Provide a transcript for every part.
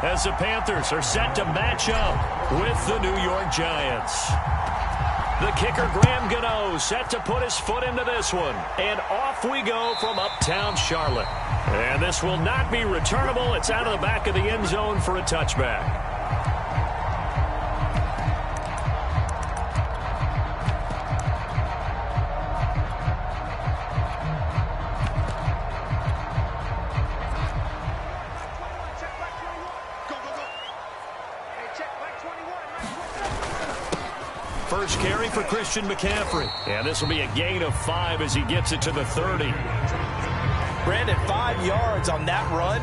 as the Panthers are set to match up with the New York Giants. The kicker, Graham Gano, set to put his foot into this one. And off we go from uptown Charlotte. And this will not be returnable. It's out of the back of the end zone for a touchback. First carry for Christian McCaffrey. And this will be a gain of 5 as he gets it to the 30. Brandon, 5 yards on that run.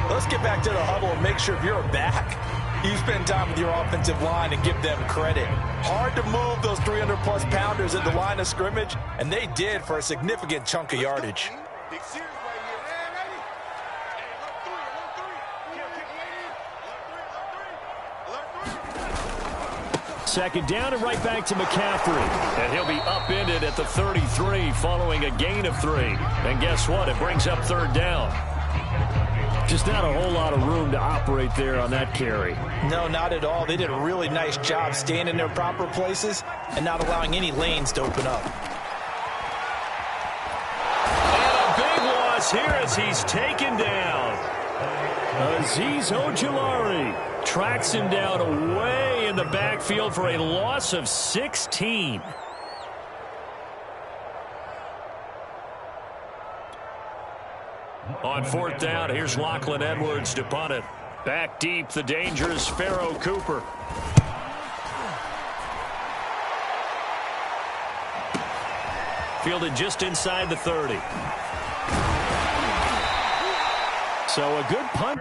Let's get back to the huddle and make sure if you're a back, you spend time with your offensive line and give them credit. Hard to move those 300-plus pounders at the line of scrimmage, and they did for a significant chunk of yardage. Second down and right back to McCaffrey. And he'll be upended at the 33 following a gain of 3. And guess what? It brings up third down. Just not a whole lot of room to operate there on that carry. No, not at all. They did a really nice job staying in their proper places and not allowing any lanes to open up. And a big loss here as he's taken down. Azeez Ojulari tracks him down away in the backfield for a loss of 16. On fourth down, here's Lachlan Edwards to punt it. Back deep, the dangerous Pharaoh Cooper. Fielded just inside the 30. So a good punt.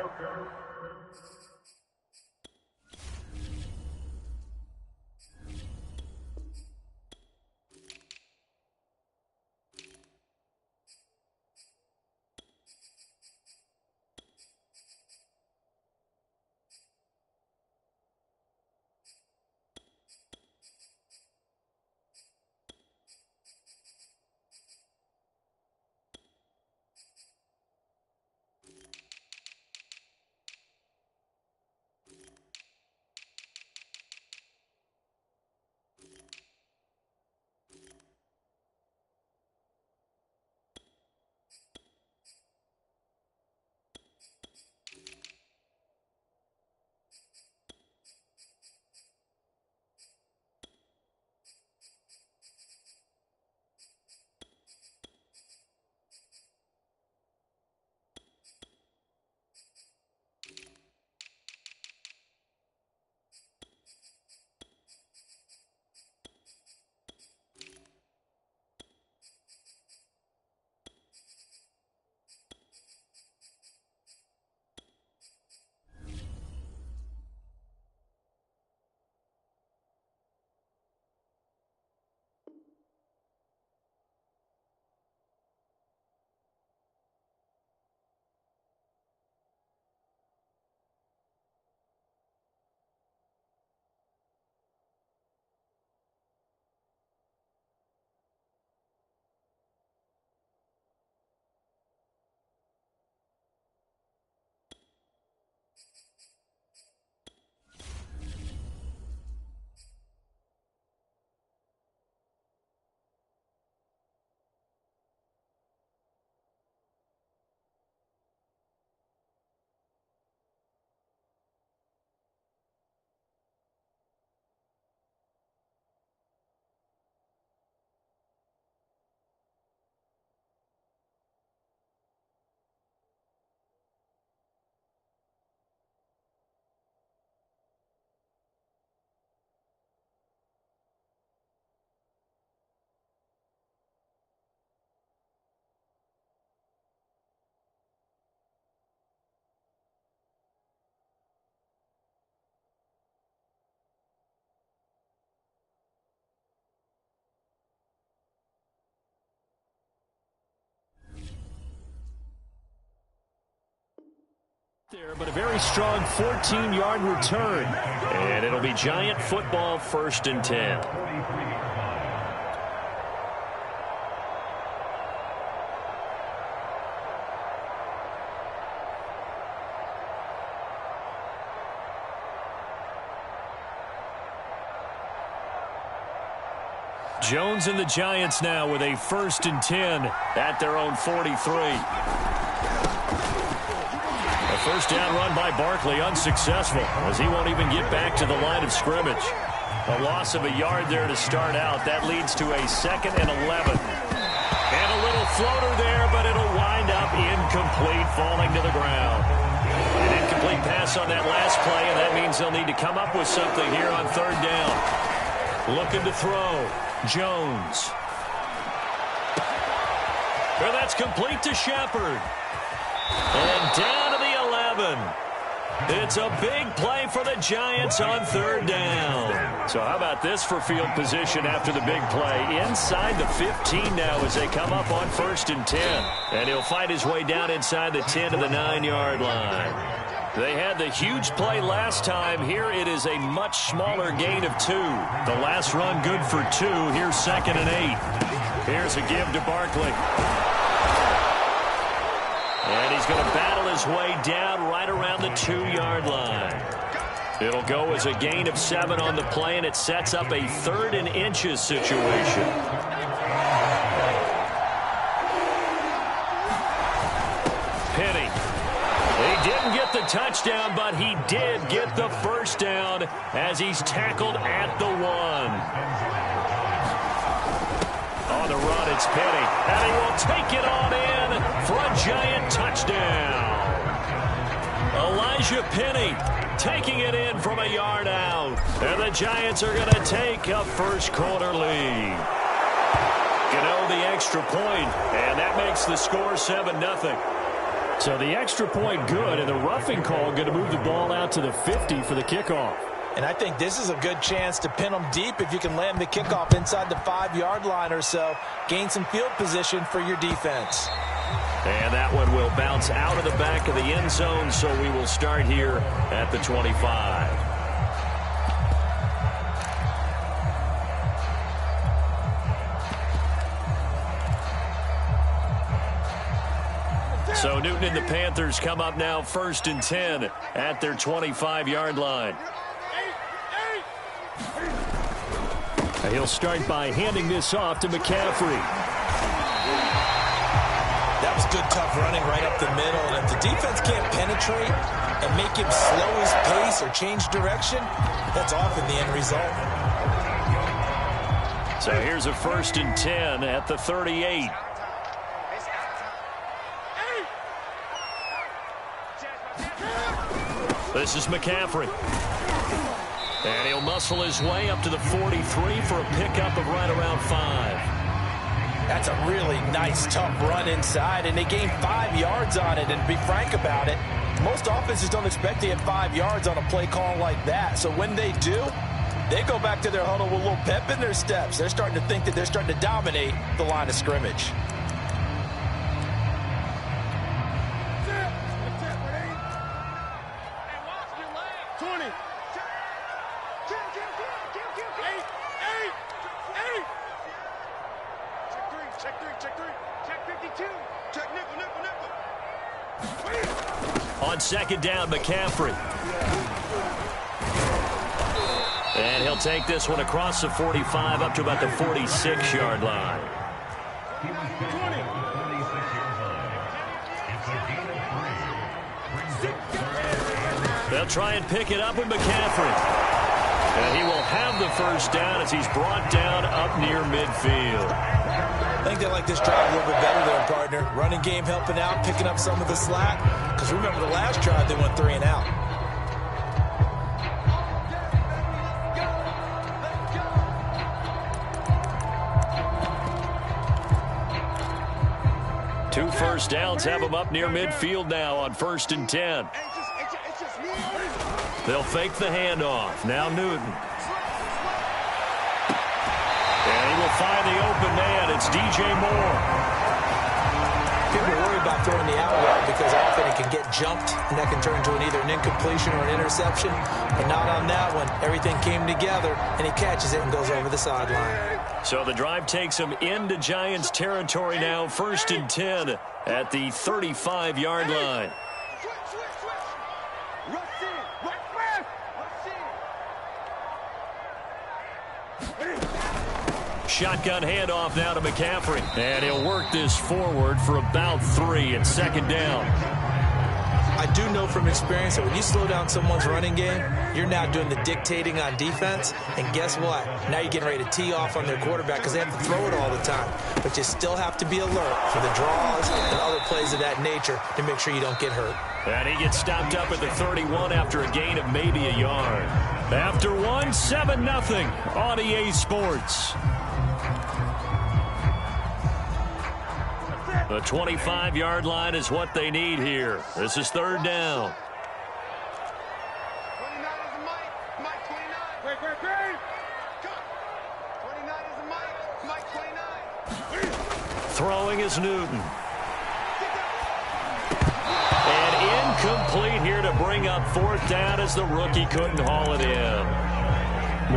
There, but a very strong 14-yard return. And it'll be Giant football, 1st and 10. Jones and the Giants now with a 1st and 10 at their own 43. A first down run by Barkley unsuccessful as he won't even get back to the line of scrimmage. A loss of a yard there to start out. That leads to a 2nd and 11. And a little floater there, but it'll wind up incomplete, falling to the ground. An incomplete pass on that last play, and that means they'll need to come up with something here on 3rd down. Looking to throw. Jones. Well, that's complete to Shepard. And down to the 11. It's a big play for the Giants on 3rd down. So how about this for field position after the big play? Inside the 15 now as they come up on 1st and 10. And he'll fight his way down inside the 10 to the 9-yard line. They had the huge play last time. Here it is a much smaller gain of 2. The last run good for 2. Here's 2nd and 8. Here's a give to Barkley. And he's going to battle his way down right around the 2-yard line. It'll go as a gain of 7 on the play, and it sets up a 3rd and inches situation. Penny. He didn't get the touchdown, but he did get the 1st down as he's tackled at the 1. On the run, it's Penny, and he will take it on in for a Giant touchdown. Elijah Penny taking it in from a yard out, and the Giants are going to take a 1st quarter lead. Gano the extra point, and that makes the score 7-0. So the extra point good, and the roughing call going to move the ball out to the 50 for the kickoff. And I think this is a good chance to pin them deep if you can land the kickoff inside the 5-yard line or so. Gain some field position for your defense. And that one will bounce out of the back of the end zone, so we will start here at the 25. So Newton and the Panthers come up now 1st and 10 at their 25-yard line. He'll start by handing this off to McCaffrey. That was good, tough running right up the middle. And if the defense can't penetrate and make him slow his pace or change direction, that's often the end result. So here's a 1st and 10 at the 38. This is McCaffrey. And he'll muscle his way up to the 43 for a pickup of right around 5. That's a really nice, tough run inside, and they gained 5 yards on it. And to be frank about it, most offenses don't expect to get 5 yards on a play call like that. So when they do, they go back to their huddle with a little pep in their steps. They're starting to think that they're starting to dominate the line of scrimmage. On 2nd down, McCaffrey. And he'll take this one across the 45 up to about the 46-yard line. They'll try and pick it up with McCaffrey. And he will have the 1st down as he's brought down up near midfield. I think they like this drive a little bit better there, partner. Running game helping out, picking up some of the slack. Because remember the last drive, they went 3 and out. Two 1st downs have them up near midfield now on 1st and 10. They'll fake the handoff. Now Newton. And he will find the open man. It's DJ Moore. People worry about throwing the out route because often it can get jumped, and that can turn into either an incompletion or an interception. But not on that one. Everything came together, and he catches it and goes over the sideline. So the drive takes him into Giants territory now. 1st and 10 at the 35-yard line. shotgun handoff now to McCaffrey. And he'll work this forward for about 3 at second down. I do know from experience that when you slow down someone's running game, you're now doing the dictating on defense. And guess what? Now you're getting ready to tee off on their quarterback because they have to throw it all the time. But you still have to be alert for the draws and other plays of that nature to make sure you don't get hurt. And he gets stopped up at the 31 after a gain of maybe a yard. After 1, 7-0 on EA Sports. The 25-yard line is what they need here. This is third down. 29 is a Mike. Mike 29. Great. 29 is a Mike. Mike 29. Throwing is Newton. And incomplete here to bring up fourth down as the rookie couldn't haul it in.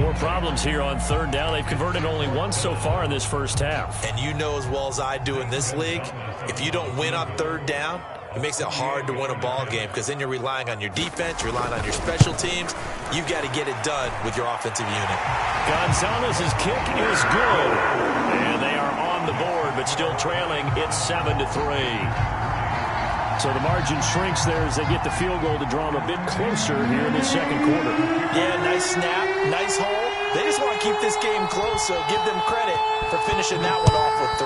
More problems here on third down. They've converted only once so far in this first half. And you know as well as I do in this league, if you don't win on third down, it makes it hard to win a ball game because then you're relying on your defense, you're relying on your special teams. You've got to get it done with your offensive unit. Gonzalez's kick is good. And they are on the board, but still trailing. It's 7-3. So the margin shrinks there as they get the field goal to draw them a bit closer here in the second quarter. Yeah, nice snap, nice hole. They just want to keep this game close, so give them credit for finishing that one off with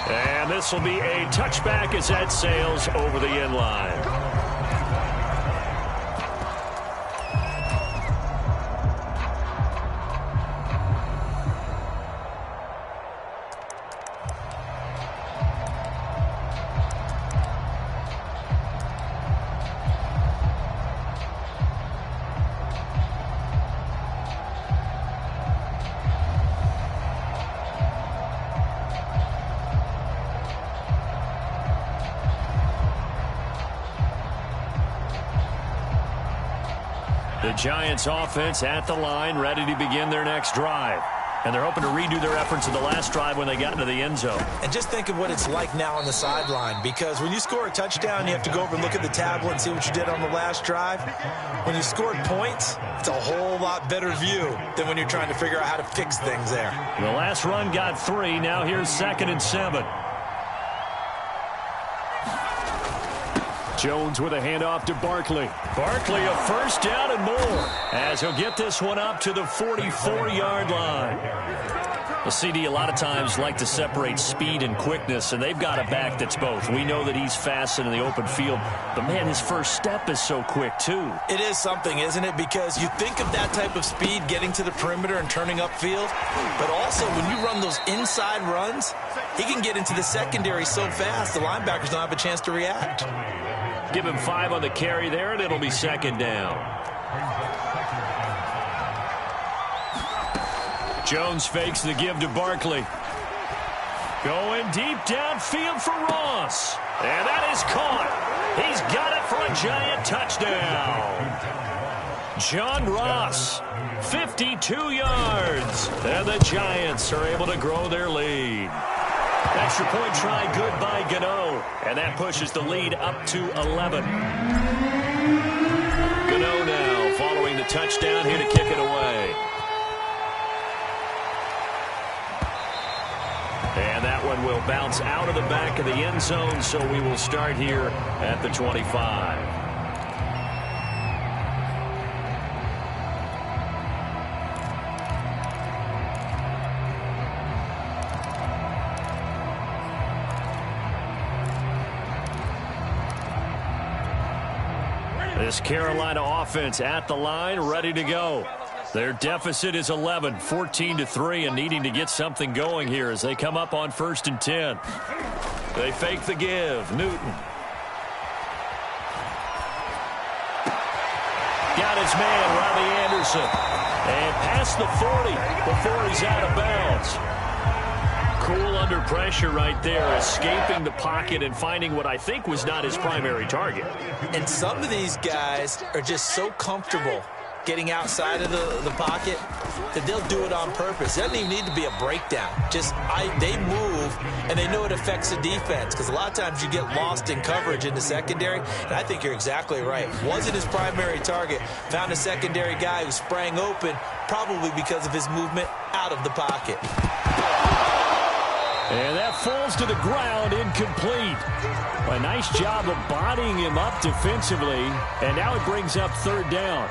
3. And this will be a touchback as that sails over the end line. The Giants offense at the line, ready to begin their next drive. And they're hoping to redo their efforts in the last drive when they got into the end zone. And just think of what it's like now on the sideline, because when you score a touchdown, you have to go over and look at the tablet and see what you did on the last drive. When you scored points, it's a whole lot better view than when you're trying to figure out how to fix things there. The last run got 3. Now here's 2nd and 7. Jones with a handoff to Barkley. Barkley a first down and more as he'll get this one up to the 44-yard line. The CD a lot of times like to separate speed and quickness, and they've got a back that's both. We know that he's fast in the open field, but man, his first step is so quick too. It is something, isn't it? Because you think of that type of speed getting to the perimeter and turning upfield, but also when you run those inside runs, he can get into the secondary so fast the linebackers don't have a chance to react. Give him 5 on the carry there, and it'll be 2nd down. Jones fakes the give to Barkley. Going deep downfield for Ross. And that is caught. He's got it for a Giant touchdown. John Ross, 52 yards. And the Giants are able to grow their lead. Extra point try good by Gano. And that pushes the lead up to 11. Gano now following the touchdown here to kick it away. And that one will bounce out of the back of the end zone, so we will start here at the 25. This Carolina offense at the line, ready to go. Their deficit is 11, 14-3, and needing to get something going here as they come up on 1st and 10. They fake the give. Newton. Got his man, Robbie Anderson. And past the 40 before he's out of bounds. Cool under pressure right there, escaping the pocket and finding what I think was not his primary target. And some of these guys are just so comfortable getting outside of the pocket, that they'll do it on purpose. It doesn't even need to be a breakdown. Just they move, and they know it affects the defense, because a lot of times you get lost in coverage in the secondary, and I think you're exactly right. Wasn't his primary target. Found a secondary guy who sprang open, probably because of his movement out of the pocket. And that falls to the ground, incomplete. A nice job of bodying him up defensively, and now it brings up third down.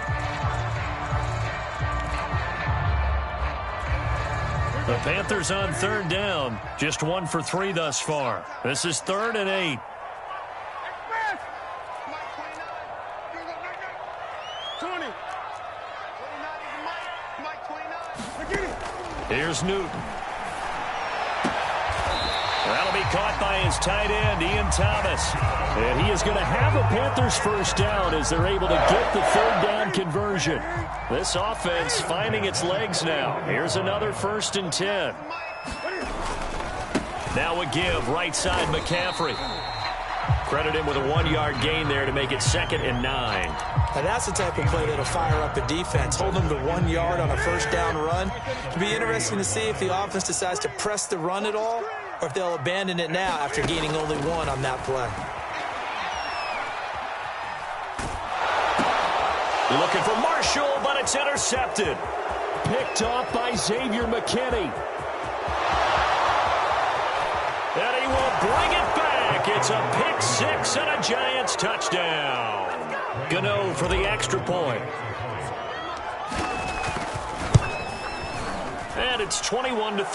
The Panthers on third down, just 1 for 3 thus far. This is 3rd and 8. Here's Newton. That'll be caught by his tight end, Ian Thomas. And he is going to have a Panthers first down as they're able to get the third down conversion. This offense finding its legs now. Here's another 1st and 10. Now a give, right side McCaffrey. Credit him with a 1-yard gain there to make it 2nd and 9. Now that's the type of play that'll fire up a defense. Hold them to 1 yard on a first down run. It'll be interesting to see if the offense decides to press the run at all, or if they'll abandon it now after gaining only 1 on that play. Looking for Marshall, but it's intercepted. Picked off by Xavier McKinney. And he will bring it back. It's a pick 6 and a Giants touchdown. Gano for the extra point. And it's 21-3.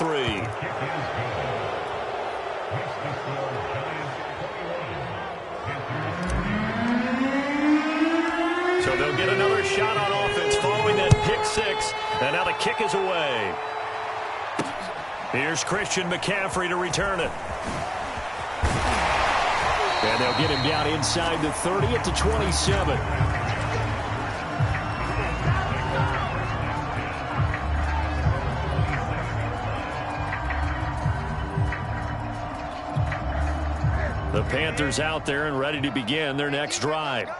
So they'll get another shot on offense following that pick 6. And now the kick is away. Here's Christian McCaffrey to return it. And they'll get him down inside the 30 at the 27. The Panthers out there and ready to begin their next drive.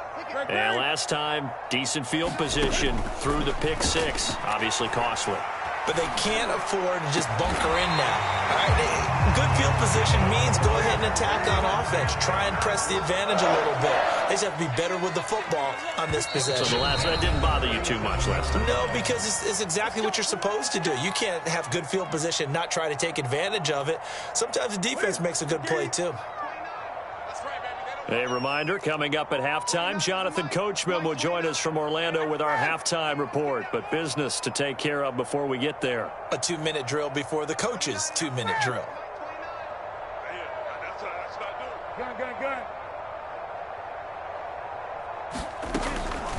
And last time, decent field position through the pick 6. Obviously costly. But they can't afford to just bunker in now. All right? Good field position means go ahead and attack on offense. Try and press the advantage a little bit. They just have to be better with the football on this possession. So that didn't bother you too much last time? No, because it's exactly what you're supposed to do. You can't have good field position and not try to take advantage of it. Sometimes the defense makes a good play, too. A reminder, coming up at halftime, Jonathan Coachman will join us from Orlando with our halftime report. But business to take care of before we get there. A 2-minute drill before the coach's 2-minute drill.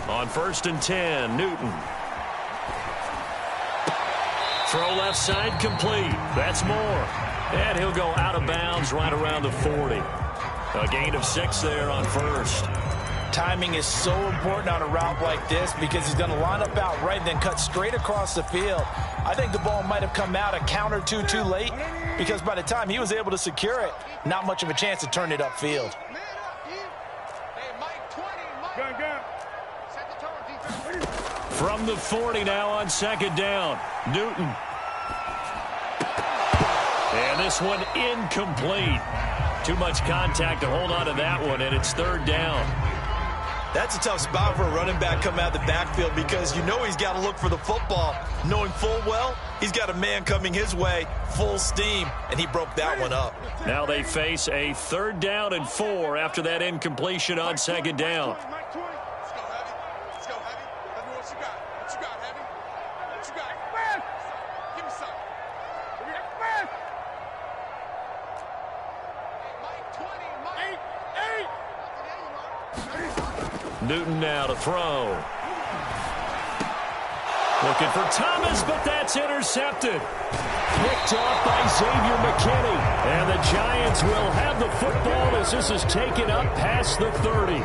On 1st and 10, Newton. Throw left side complete. That's more. And he'll go out of bounds right around the 40. A gain of 6 there on 1st. Timing is so important on a route like this because he's going to line up out right and then cut straight across the field. I think the ball might have come out a count or two too late because by the time he was able to secure it, not much of a chance to turn it upfield. From the 40 now on 2nd down, Newton. And this one incomplete. Too much contact to hold on to that one, and it's 3rd down. That's a tough spot for a running back coming out of the backfield because you know he's got to look for the football, knowing full well he's got a man coming his way, full steam, and he broke that one up. Now they face a 3rd down and 4 after that incompletion on 2nd down. Newton now to throw. Looking for Thomas, but that's intercepted. Picked off by Xavier McKinney. And the Giants will have the football as this is taken up past the 30.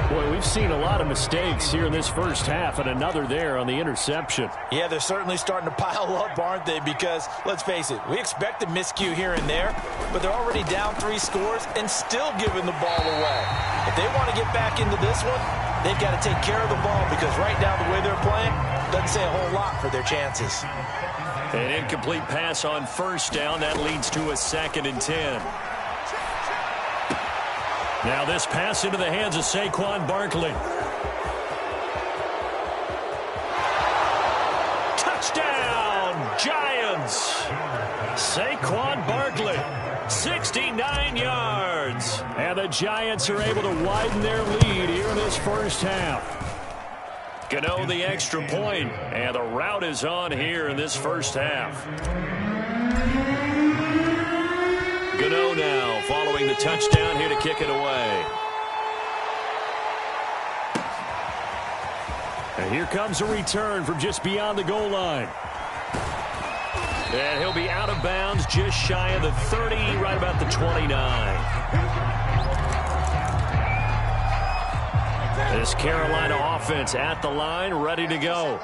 Boy, we've seen a lot of mistakes here in this first half, and another there on the interception. Yeah, they're certainly starting to pile up, aren't they? Because, let's face it, we expect a miscue here and there, but they're already down 3 scores and still giving the ball away. If they want to get back into this one, They've got to take care of the ball because right now the way they're playing doesn't say a whole lot for their chances. An incomplete pass on first down. That leads to a 2nd and 10. Now this pass into the hands of Saquon Barkley. Touchdown, Giants! Saquon Barkley, 69 yards. And the Giants are able to widen their lead here in this first half. Gano the extra point, and the route is on here in this first half. Gano now following the touchdown here to kick it away. And here comes a return from just beyond the goal line. And he'll be out of bounds just shy of the 30, right about the 29. This Carolina offense at the line, ready to go.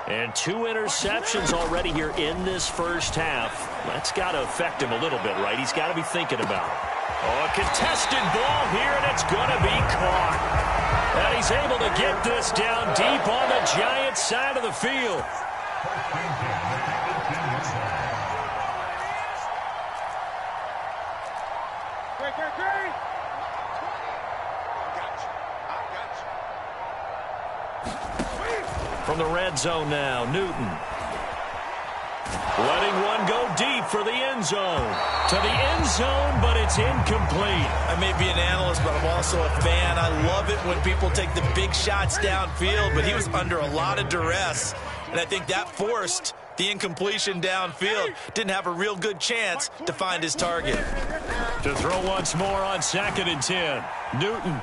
And 2 interceptions already here in this first half. That's got to affect him a little bit, right? He's got to be thinking about it. Oh, a contested ball here, and it's going to be caught. And he's able to get this down deep on the Giants side of the field. From the red zone now, Newton. Letting one go deep for the end zone. To the end zone, but it's incomplete. I may be an analyst, but I'm also a fan. I love it when people take the big shots downfield, but he was under a lot of duress, and I think that forced the incompletion downfield. Didn't have a real good chance to find his target. To throw once more on 2nd and 10. Newton.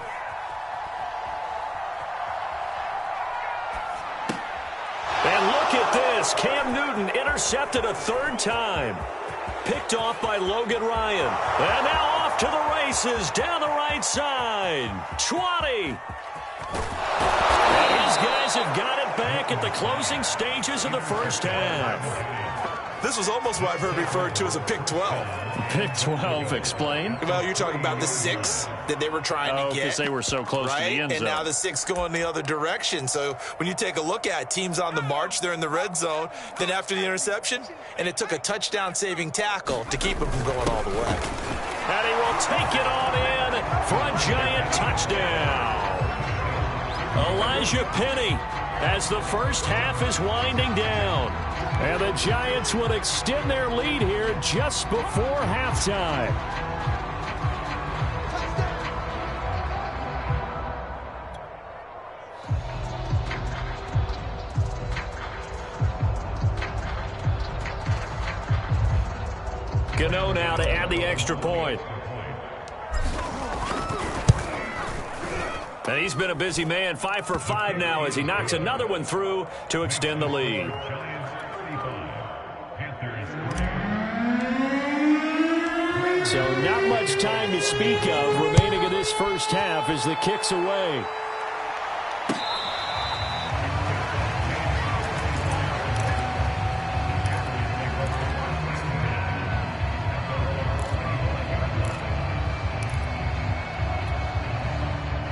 And look at this. Cam Newton intercepted a 3rd time. Picked off by Logan Ryan. And now off to the races down the right side. 20. And these guys have got it back at the closing stages of the first half. This was almost what I've heard referred to as a pick 12. Pick 12, explain. Well, you're talking about the 6 that they were trying to get. Because they were so close to the end zone. And now the 6 going the other direction. So when you take a look at teams on the march, they're in the red zone. Then after the interception, and it took a touchdown-saving tackle to keep them from going all the way. And he will take it on in for a Giant touchdown. Elijah Penny as the first half is winding down. And the Giants will extend their lead here just before halftime. Gano now to add the extra point. And he's been a busy man, 5 for 5 now as he knocks another one through to extend the lead. So not much time to speak of remaining in this first half as the kick's away.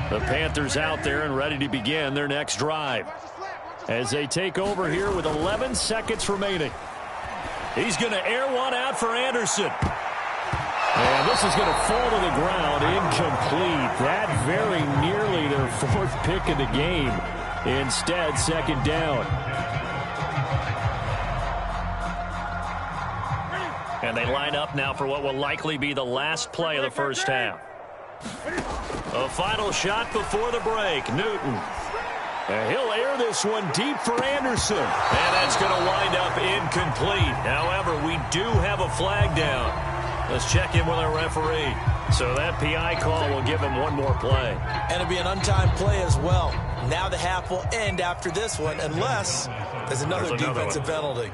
The Panthers out there and ready to begin their next drive as they take over here with 11 seconds remaining. He's going to air one out for Anderson. And this is going to fall to the ground, incomplete. That very nearly their 4th pick of the game. Instead, 2nd down. And they line up now for what will likely be the last play of the first half. A final shot before the break. Newton. And he'll air this one deep for Anderson. And that's going to wind up incomplete. However, we do have a flag down. Let's check in with our referee. So that PI call will give him one more play. And it'll be an untimed play as well. Now the half will end after this one unless there's another defensive penalty.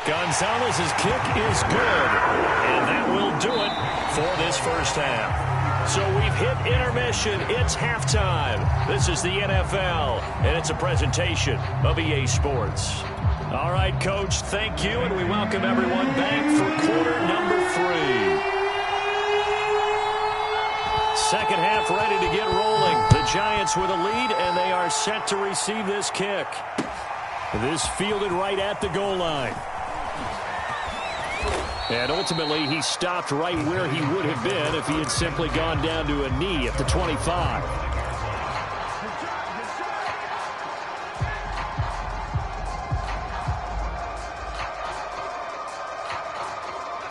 Gonzalez's kick is good. And that will do it for this first half. So we've hit intermission. It's halftime. This is the NFL, and it's a presentation of EA Sports. All right, Coach, thank you, and we welcome everyone back for quarter number 3. kickoff ready to get rolling. The Giants with a lead, and they are set to receive this kick. This fielded right at the goal line. And ultimately, he stopped right where he would have been if he had simply gone down to a knee at the 25.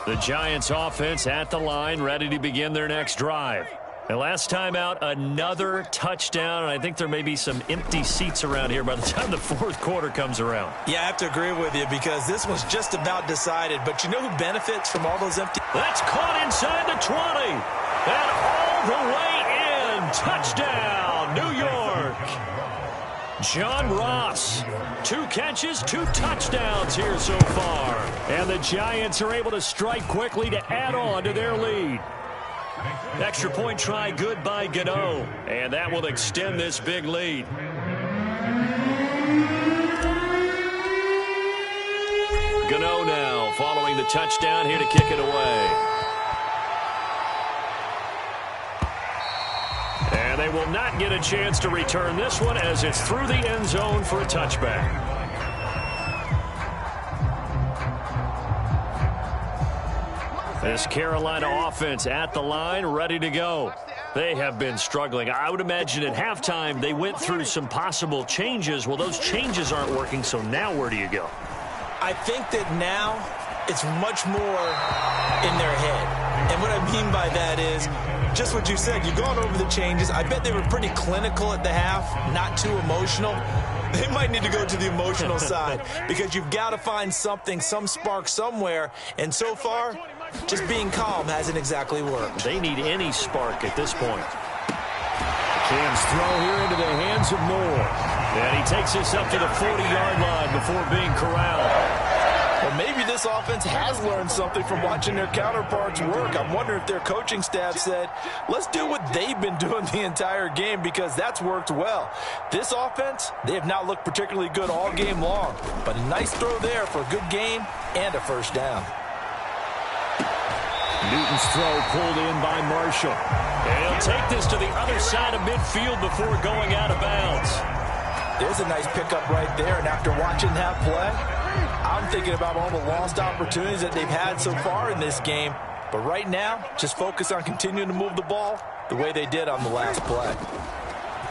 The Giants offense at the line, ready to begin their next drive. And last time out, another touchdown, and I think there may be some empty seats around here by the time the fourth quarter comes around. Yeah, I have to agree with you because this was just about decided. But you know who benefits from all those empty? That's caught inside the 20. And all the way in. Touchdown, New York. John Ross. 2 catches, 2 touchdowns here so far. And the Giants are able to strike quickly to add on to their lead. Extra point try good by Gano. And that will extend this big lead. Gano now following the touchdown here to kick it away. And they will not get a chance to return this one as it's through the end zone for a touchback. This Carolina offense at the line, ready to go. They have been struggling. I would imagine at halftime they went through some possible changes. Well, those changes aren't working, so now where do you go? I think that now it's much more in their head. And what I mean by that is just what you said. You've gone over the changes. I bet they were pretty clinical at the half, not too emotional. They might need to go to the emotional side because you've got to find something, some spark somewhere. And so far, just being calm hasn't exactly worked. They need any spark at this point. Cam's throw here into the hands of Moore. And he takes this up to the 40-yard line before being corralled. Well, maybe this offense has learned something from watching their counterparts work. I'm wondering if their coaching staff said, let's do what they've been doing the entire game because that's worked well. This offense, they have not looked particularly good all game long. But a nice throw there for a good gain and a first down. Newton's throw pulled in by Marshall. And he'll take this to the other side of midfield before going out of bounds. There's a nice pickup right there. And after watching that play, I'm thinking about all the lost opportunities that they've had so far in this game. But right now, just focus on continuing to move the ball the way they did on the last play.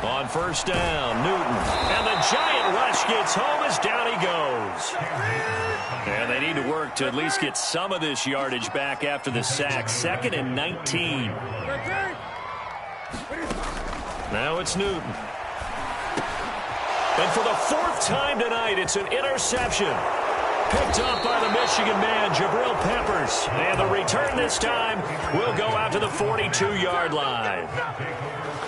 On first down, Newton. And the giant rush gets home as down he goes. And they need to work to at least get some of this yardage back after the sack. 2nd and 19. Now it's Newton. And for the 4th time tonight, it's an interception. Picked up by the Michigan man, Jabril Peppers. And the return this time will go out to the 42-yard line.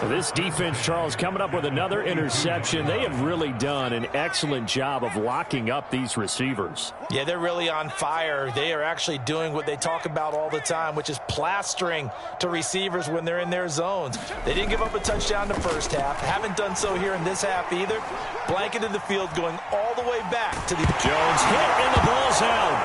This defense, Charles, coming up with another interception. They have really done an excellent job of locking up these receivers. Yeah, they're really on fire. They are actually doing what they talk about all the time, which is plastering to receivers when they're in their zones. They didn't give up a touchdown in the first half. Haven't done so here in this half either. Blanketed the field going all the way back to the... Jones hit and the ball's out.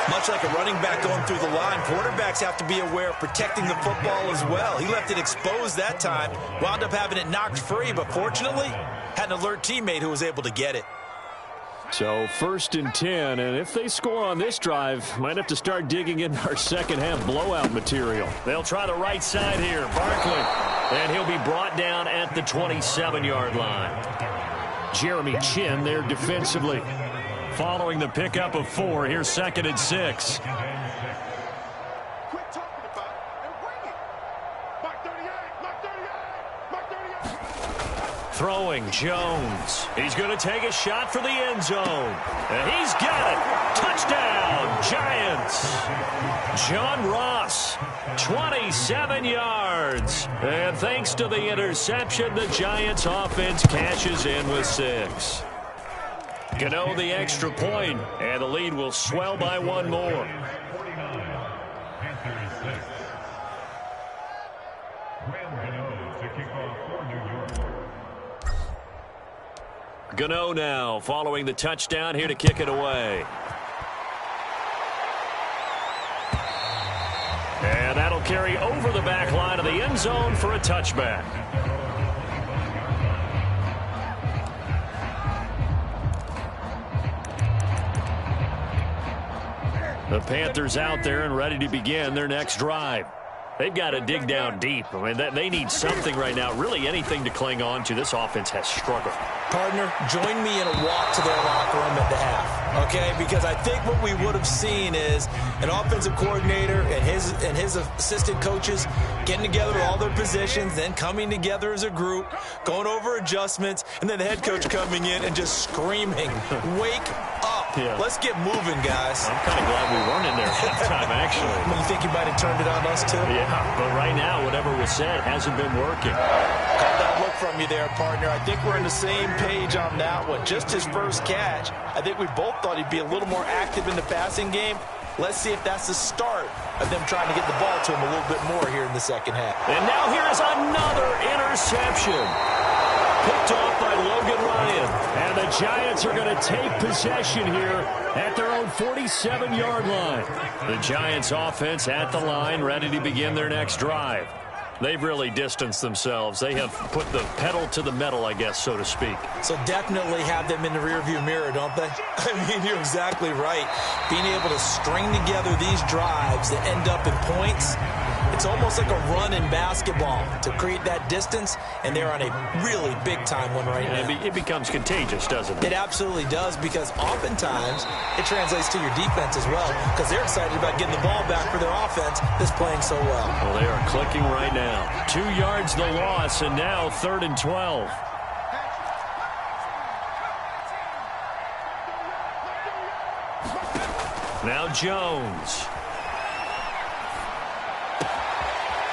Much like a running back going through the line, quarterbacks have to be aware of protecting the football as well. He left it exposed that time, wound up having it knocked free, but fortunately, had an alert teammate who was able to get it. So 1st and 10, and if they score on this drive, might have to start digging in our second half blowout material. They'll try the right side here, Barkley, and he'll be brought down at the 27-yard line. Jeremy Chin there defensively. Following the pickup of 4, here's 2nd and 6. Quit talking about it and bring it. Mark 38, Mark 38, Mark 38. Throwing Jones. He's going to take a shot for the end zone. And he's got it. Touchdown, Giants. John Ross, 27 yards. And thanks to the interception, the Giants offense cashes in with 6. Gano the extra point, and the lead will swell by 1 more. Gano now following the touchdown here to kick it away. carry over the back line of the end zone for a touchback. The Panthers out there and ready to begin their next drive. They've got to dig down deep. I mean, they need something right now, really anything to cling on to. This offense has struggled. Partner, join me in a walk to their locker room at the half, okay? Because I think what we would have seen is an offensive coordinator and his assistant coaches getting together all their positions, then coming together as a group, going over adjustments, and then the head coach coming in and just screaming, "Wake up. Yeah. Let's get moving, guys." I'm kind of glad we weren't in there at that time, actually. You think you might have turned it on us, too? Yeah, but right now, whatever was said hasn't been working. Caught that look from you there, partner. I think we're on the same page on that one. Just his first catch. I think we both thought he'd be a little more active in the passing game. Let's see if that's the start of them trying to get the ball to him a little bit more here in the second half. And now here's another interception. Picked off by Logan Ryan. And the Giants are going to take possession here at their own 47-yard line. The Giants offense at the line, ready to begin their next drive. They've really distanced themselves. They have put the pedal to the metal, I guess, so to speak. So definitely have them in the rearview mirror, don't they? I mean, you're exactly right. Being able to string together these drives that end up in points, it's almost like a run in basketball to create that distance, and they're on a really big-time one right now. It becomes contagious, doesn't it? It absolutely does, because oftentimes it translates to your defense as well, because they're excited about getting the ball back for their offense that's playing so well. Well, they are clicking right now. 2 yards the loss, and now 3rd and 12. Now Jones.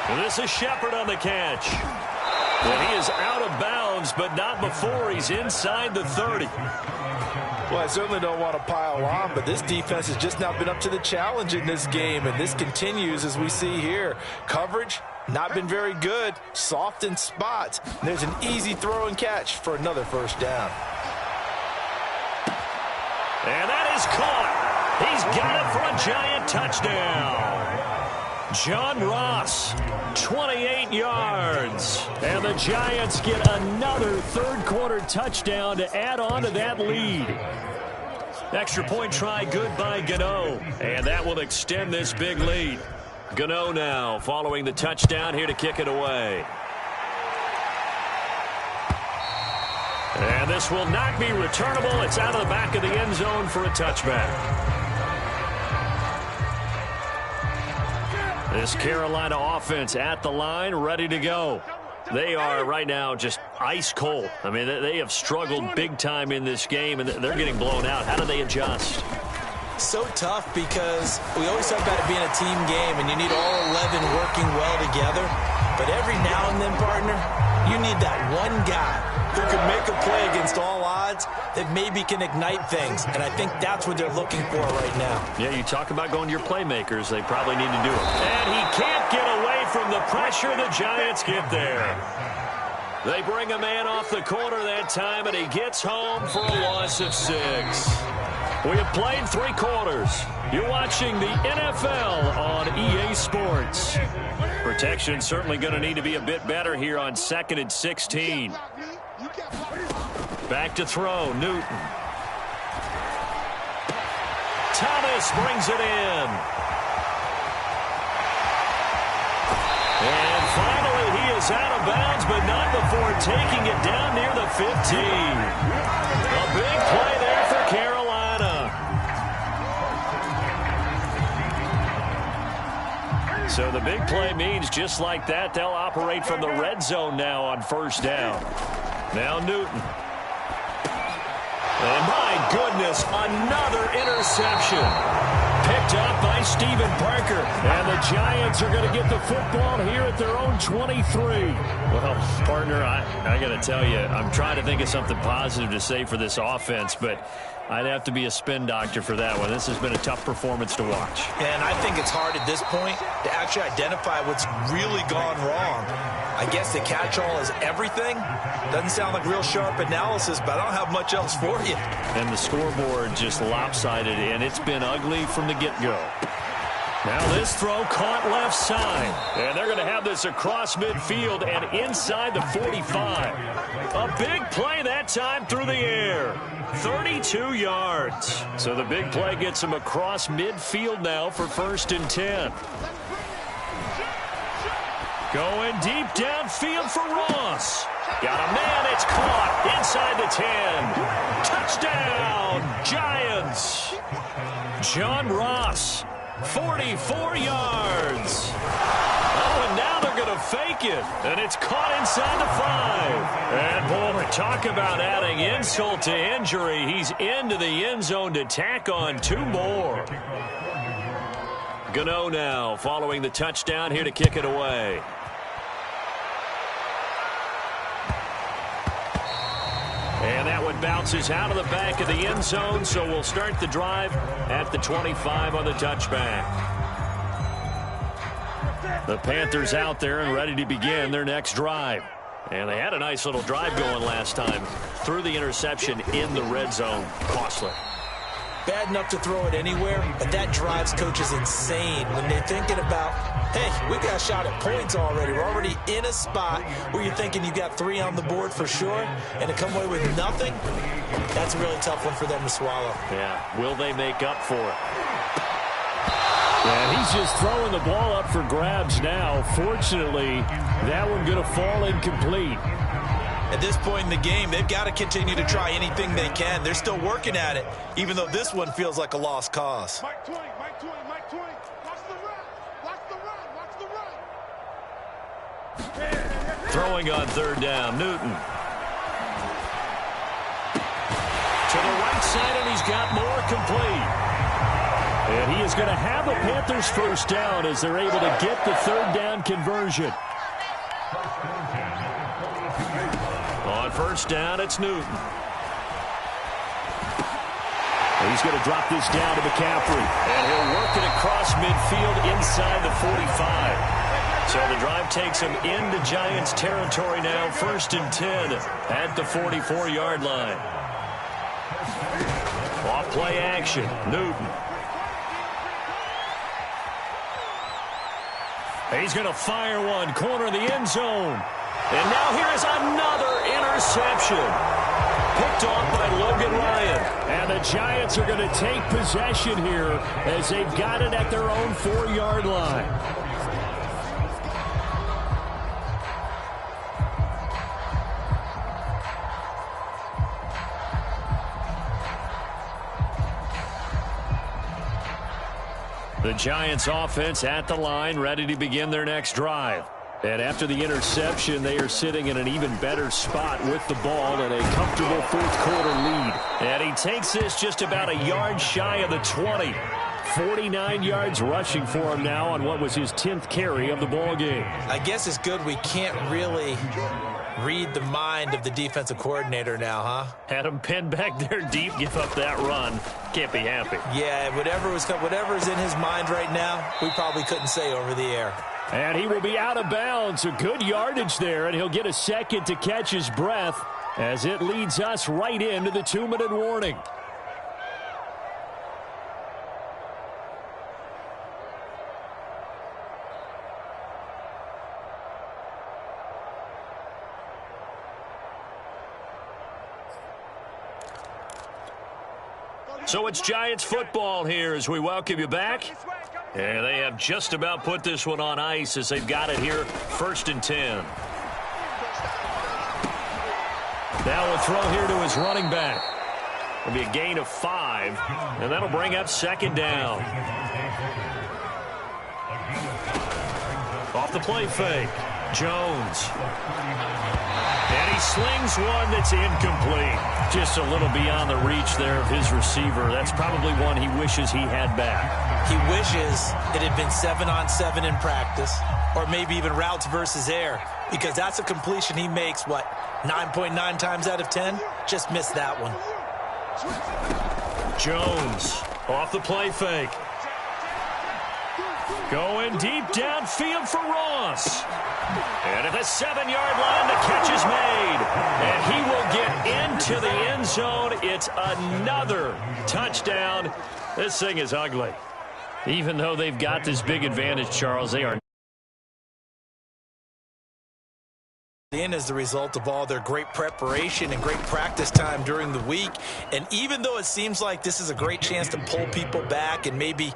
And this is Shepard on the catch. And he is out of bounds, but not before he's inside the 30. Well, I certainly don't want to pile on, but this defense has just not been up to the challenge in this game, and this continues as we see here. Coverage, not been very good. Soft in spots. And there's an easy throw and catch for another first down. And that is caught. He's got it for a Giant touchdown. John Ross, 28 yards. And the Giants get another third-quarter touchdown to add on to that lead. Extra point try good by Gano. And that will extend this big lead. Gano now following the touchdown here to kick it away. And this will not be returnable. It's out of the back of the end zone for a touchback. This Carolina offense at the line, ready to go. They are right now just ice cold. I mean, they have struggled big time in this game, and they're getting blown out. How do they adjust? So tough, because we always talk about it being a team game, and you need all 11 working well together. But every now and then, partner, you need that one guy who can make a play against all odds that maybe can ignite things. And I think that's what they're looking for right now. Yeah, you talk about going to your playmakers. They probably need to do it. And he can't get away from the pressure. The Giants get there. They bring a man off the corner that time, and he gets home for a loss of 6. We have played 3 quarters. You're watching the NFL on EA Sports. Protection certainly going to need to be a bit better here on 2nd and 16. Back to throw, Newton. Thomas brings it in. And finally he is out of bounds, but not before taking it down near the 15. A big play there for Carolina. So the big play means just like that, they'll operate from the red zone now on first down. Now Newton. And my goodness, another interception. Picked up by Stephen Parker. And the Giants are going to get the football here at their own 23. Well, partner, I got to tell you, I'm trying to think of something positive to say for this offense, but I'd have to be a spin doctor for that one. This has been a tough performance to watch. And I think it's hard at this point to actually identify what's really gone wrong. I guess the catch-all is everything. Doesn't sound like real sharp analysis, but I don't have much else for you. And the scoreboard just lopsided, and it's been ugly from the get-go. Now this throw caught left side. And they're going to have this across midfield and inside the 45. A big play that time through the air. 32 yards. So the big play gets him across midfield now for 1st and 10. Going deep downfield for Ross. Got a man, it's caught inside the 10. Touchdown, Giants. John Ross, 44 yards. Oh, and now they're going to fake it. And it's caught inside the 5. And, boy, talk about adding insult to injury. He's into the end zone to tack on 2 more. Gano now following the touchdown here to kick it away. And that one bounces out of the back of the end zone, so we'll start the drive at the 25 on the touchback. The Panthers out there and ready to begin their next drive. And they had a nice little drive going last time. Threw the interception in the red zone. Costly. Bad enough to throw it anywhere, but that drives coaches insane when they're thinking about, hey, we got a shot at points already. We're already in a spot where you're thinking you got 3 on the board for sure, and to come away with nothing, that's a really tough one for them to swallow. Yeah, will they make up for it? And he's just throwing the ball up for grabs now. Fortunately, that one going to fall incomplete. At this point in the game, they've got to continue to try anything they can. They're still working at it, even though this one feels like a lost cause. Mike 20, Mike 20, Mike 20. Watch the run. Watch the run. Watch the run. Throwing on 3rd down, Newton. To the right side, and he's got more complete. And he is going to have the Panthers 1st down as they're able to get the 3rd down conversion. On 1st down, it's Newton. He's going to drop this down to McCaffrey. And he'll work it across midfield inside the 45. So the drive takes him into Giants territory now. 1st and 10 at the 44-yard line. Off play action, Newton. He's going to fire one, corner of the end zone. And now here is another interception. Picked off by Logan Ryan. And the Giants are going to take possession here as they've got it at their own 4-yard line. The Giants offense at the line, ready to begin their next drive. And after the interception, they are sitting in an even better spot with the ball and a comfortable 4th quarter lead. And he takes this just about a yard shy of the 20. 49 yards rushing for him now on what was his 10th carry of the ball game. I guess it's good we can't really read the mind of the defensive coordinator now, huh? Had him pinned back there deep, give up that run. Can't be happy. Yeah, whatever is in his mind right now, we probably couldn't say over the air. And he will be out of bounds. A good yardage there, and he'll get a second to catch his breath as it leads us right into the 2-minute warning. So it's Giants football here as we welcome you back. And they have just about put this one on ice as they've got it here, 1st and 10. Now a throw here to his running back. It'll be a gain of 5, and that'll bring up 2nd down. Off the play fake, Jones. And he slings one that's incomplete. Just a little beyond the reach there of his receiver. That's probably one he wishes he had back. He wishes it had been 7-on-7 in practice, or maybe even routes versus air, because that's a completion he makes, 9.9 times out of 10? Just missed that one. Jones off the play fake. Going deep downfield for Ross. And at the 7-yard line, the catch is made. And he will get into the end zone. It's another touchdown. This thing is ugly. Even though they've got this big advantage, Charles, they are in as the result of all their great preparation and great practice time during the week. And even though it seems like this is a great chance to pull people back and maybe,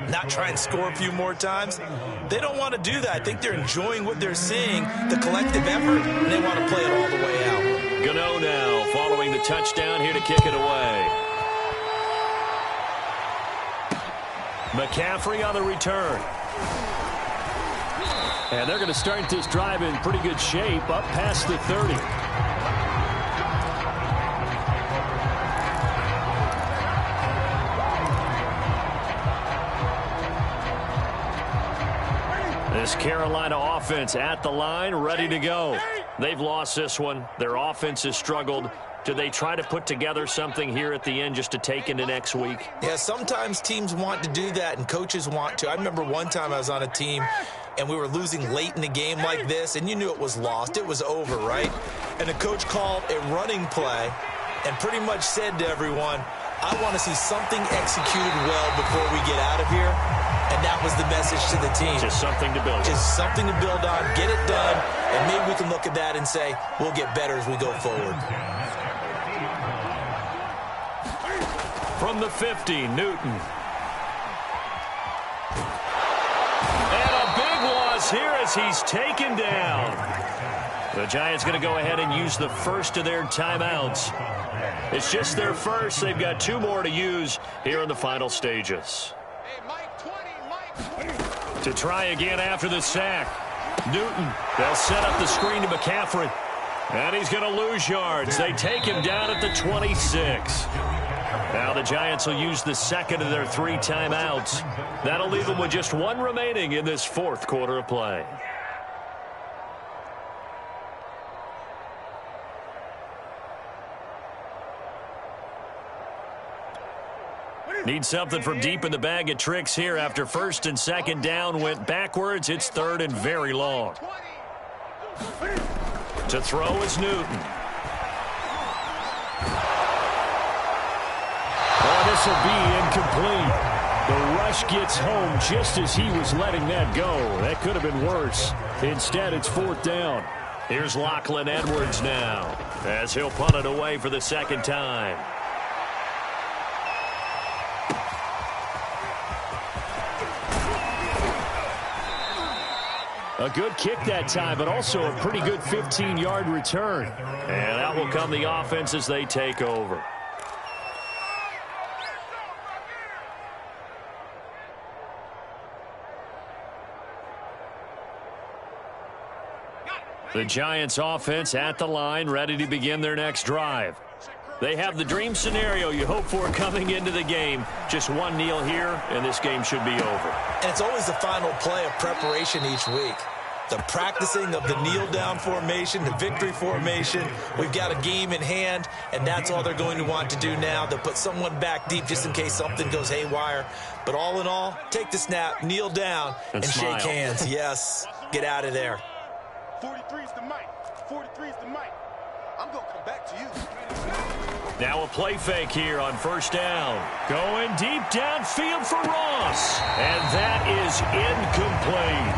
not try and score a few more times, they don't want to do that. I think they're enjoying what they're seeing, the collective effort, and they want to play it all the way out. Gano now following the touchdown here to kick it away. McCaffrey on the return. And they're going to start this drive in pretty good shape, up past the 30. This Carolina offense at the line, ready to go. They've lost this one. Their offense has struggled. Do they try to put together something here at the end just to take into next week? Yeah, sometimes teams want to do that and coaches want to. I remember one time I was on a team and we were losing late in a game like this, and you knew it was lost. It was over, right? And the coach called a running play and pretty much said to everyone, I want to see something executed well before we get out of here. And that was the message to the team. Just something to build on. Just something to build on, get it done, and maybe we can look at that and say, we'll get better as we go forward. From the 50, Newton. And a big loss here as he's taken down. The Giants going to go ahead and use the first of their timeouts. It's just their first. They've got 2 more to use here in the final stages. To try again after the sack. Newton, they'll set up the screen to McCaffrey. And he's going to lose yards. They take him down at the 26. Now the Giants will use the second of their 3 timeouts. That'll leave them with just 1 remaining in this 4th quarter of play. Need something from deep in the bag of tricks here after 1st and 2nd down went backwards. It's 3rd and very long. To throw is Newton. Oh, this will be incomplete. The rush gets home just as he was letting that go. That could have been worse. Instead, it's 4th down. Here's Lachlan Edwards now as he'll punt it away for the 2nd time. A good kick that time, but also a pretty good 15-yard return. And out will come the offense as they take over. The Giants offense at the line, ready to begin their next drive. They have the dream scenario you hope for coming into the game. Just 1 kneel here, and this game should be over. And it's always the final play of preparation each week. The practicing of the kneel-down formation, the victory formation. We've got a game in hand, and that's all they're going to want to do now. They'll put someone back deep just in case something goes haywire. But all in all, take the snap, kneel down, and shake hands. Yes, get out of there. 43 is the mic. 43 is the mic. I'm going to come back to you. Now a play fake here on 1st down. Going deep downfield for Ross. And that is incomplete.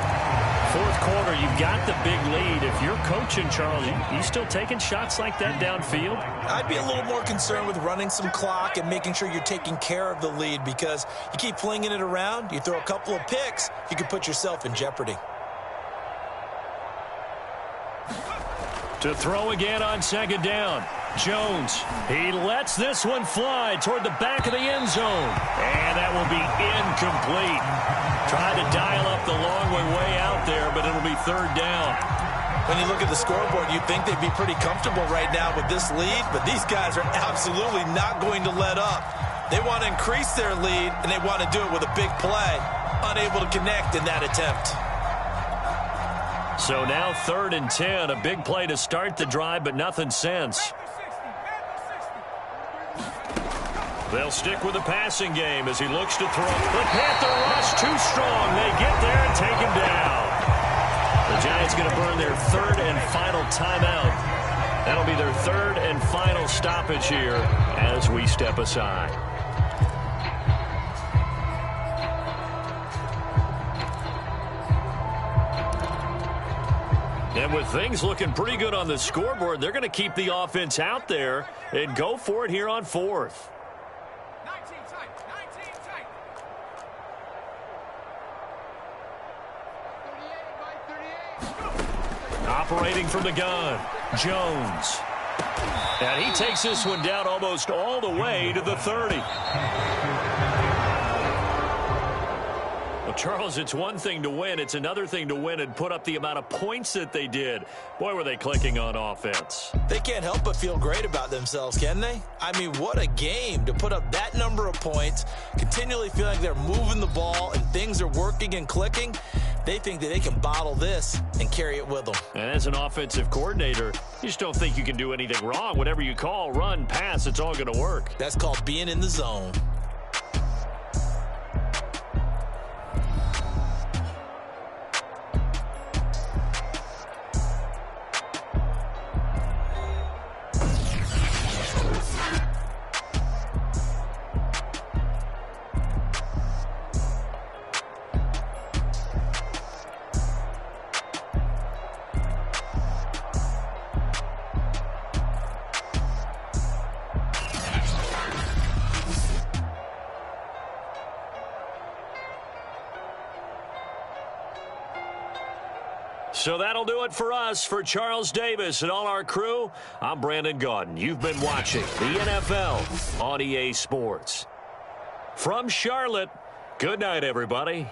4th quarter, you've got the big lead. If you're coaching, Charles, you still taking shots like that downfield? I'd be a little more concerned with running some clock and making sure you're taking care of the lead, because you keep flinging it around, you throw a couple of picks, you could put yourself in jeopardy. To throw again on 2nd down. Jones, he lets this one fly toward the back of the end zone. And that will be incomplete. Tried to dial up the long way out there, but it'll be 3rd down. When you look at the scoreboard, you'd think they'd be pretty comfortable right now with this lead, but these guys are absolutely not going to let up. They want to increase their lead, and they want to do it with a big play. Unable to connect in that attempt. So now 3rd and 10, a big play to start the drive, but nothing since. They'll stick with the passing game as he looks to throw. The Panther rush too strong. They get there and take him down. The Giants going to burn their 3rd and final timeout. That'll be their 3rd and final stoppage here as we step aside. And with things looking pretty good on the scoreboard, they're going to keep the offense out there and go for it here on fourth. 19 tight. 19 tight. 38 by 38. Operating from the gun, Jones. And he takes this one down almost all the way to the 30. Well, Charles, it's one thing to win. It's another thing to win and put up the amount of points that they did. Boy, were they clicking on offense. They can't help but feel great about themselves, can they? I mean, what a game to put up that number of points, continually feel like they're moving the ball and things are working and clicking. They think that they can bottle this and carry it with them. And as an offensive coordinator, you just don't think you can do anything wrong. Whatever you call, run, pass, it's all going to work. That's called being in the zone. So that'll do it for us. For Charles Davis and all our crew, I'm Brandon Gaudin. You've been watching the NFL on EA Sports. From Charlotte, good night, everybody.